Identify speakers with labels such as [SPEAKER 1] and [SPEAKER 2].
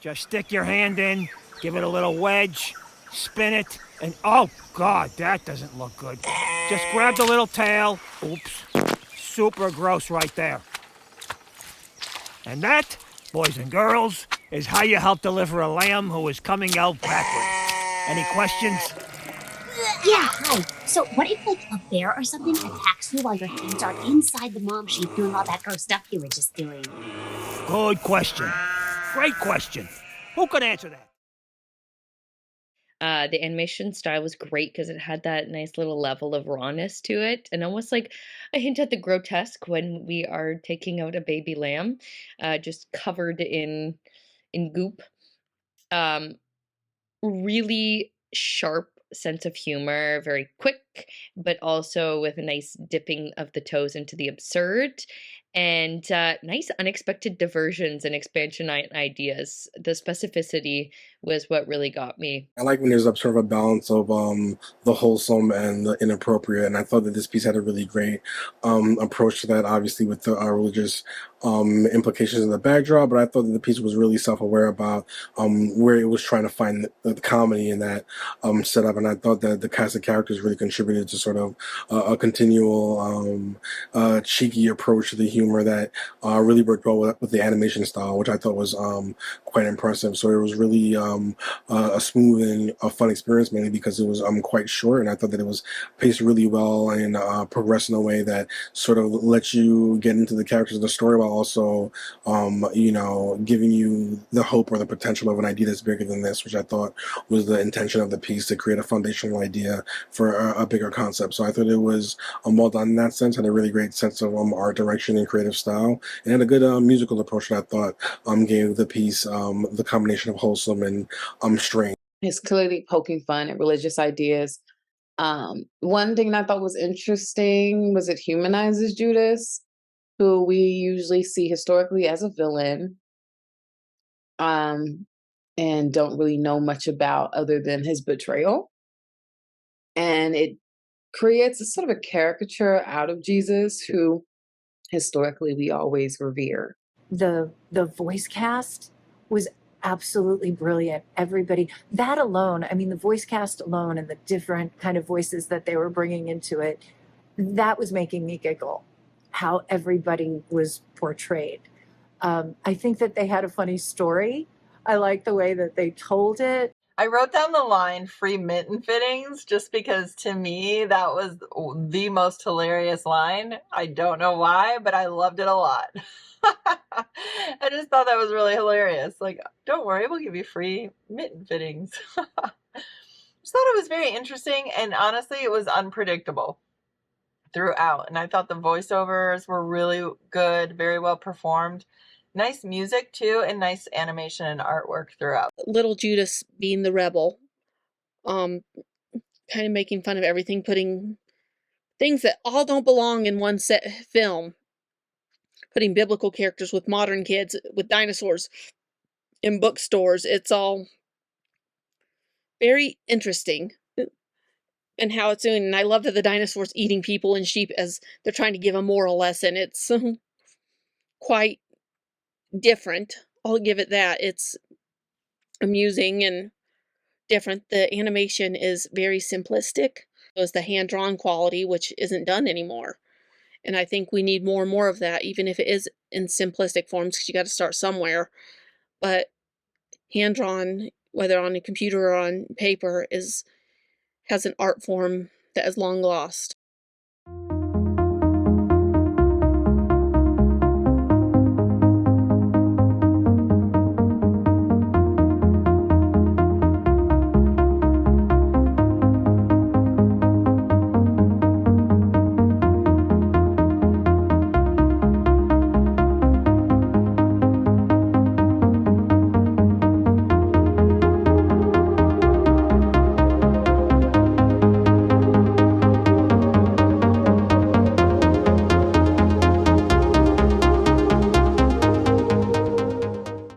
[SPEAKER 1] Just stick your hand in, give it a little wedge, spin it, and oh God, that doesn't look good. Just grab the little tail. Oops. Super gross right there. And that, boys and girls, is how you help deliver a lamb who is coming out backwards. Any questions?
[SPEAKER 2] Yeah, hi. So what if, like, a bear or something attacks you while your hands are inside the mom sheep doing all that gross stuff you were just doing?
[SPEAKER 1] Good question. Great question. Who could answer that?
[SPEAKER 3] The animation style was great because it had that nice little level of rawness to it, and almost like a hint at the grotesque when we are taking out a baby lamb, just covered in goop. Um, Really sharp sense of humor, very quick, but also with a nice dipping of the toes into the absurd, and nice unexpected diversions and expansion ideas. The specificity was what really got me.
[SPEAKER 4] I like when there's a sort of a balance of the wholesome and the inappropriate, and I thought that this piece had a really great approach to that. Obviously, with the religious implications in the backdrop, but I thought that the piece was really self-aware about where it was trying to find the comedy in that setup, and I thought that the cast of characters really contributed to sort of a continual cheeky approach to the humor that really worked well with the animation style, which I thought was quite impressive. So it was really a smooth and a fun experience, mainly because it was quite short, and I thought that it was paced really well and progressed in a way that sort of lets you get into the characters of the story while also giving you the hope or the potential of an idea that's bigger than this, which I thought was the intention of the piece, to create a foundational idea for a bigger concept. So I thought it was well done in that sense, had a really great sense of art direction and creative style, and had a good musical approach that I thought gave the piece the combination of wholesome and strange.
[SPEAKER 5] It's clearly poking fun at religious ideas. One thing I thought was interesting was it humanizes Judas, who we usually see historically as a villain, um, and don't really know much about other than his betrayal. And it creates a sort of a caricature out of Jesus, who historically we always revere.
[SPEAKER 6] The voice cast was absolutely brilliant. Everybody, that alone, I mean, the voice cast alone and the different kind of voices that they were bringing into it, that was making me giggle, how everybody was portrayed. I think that they had a funny story. I like the way that they told it.
[SPEAKER 7] I wrote down the line free mitten fittings just because to me that was the most hilarious line. I don't know why, but I loved it a lot. I just thought that was really hilarious. Like, don't worry, we'll give you free mitten fittings. Just thought it was very interesting, and honestly, it was unpredictable throughout. And I thought the voiceovers were really good, very well performed. Nice music too, and nice animation and artwork throughout.
[SPEAKER 8] Little Judas being the rebel, kind of making fun of everything, putting things that all don't belong in one set film, putting biblical characters with modern kids, with dinosaurs in bookstores. It's all very interesting and how it's doing. And I love that the dinosaurs eating people and sheep as they're trying to give a moral lesson. It's quite different. I'll give it that. It's amusing and different. The animation is very simplistic. There's the hand-drawn quality, which isn't done anymore. And I think we need more and more of that, even if it is in simplistic forms, because you got to start somewhere. But hand-drawn, whether on a computer or on paper, has an art form that is long lost.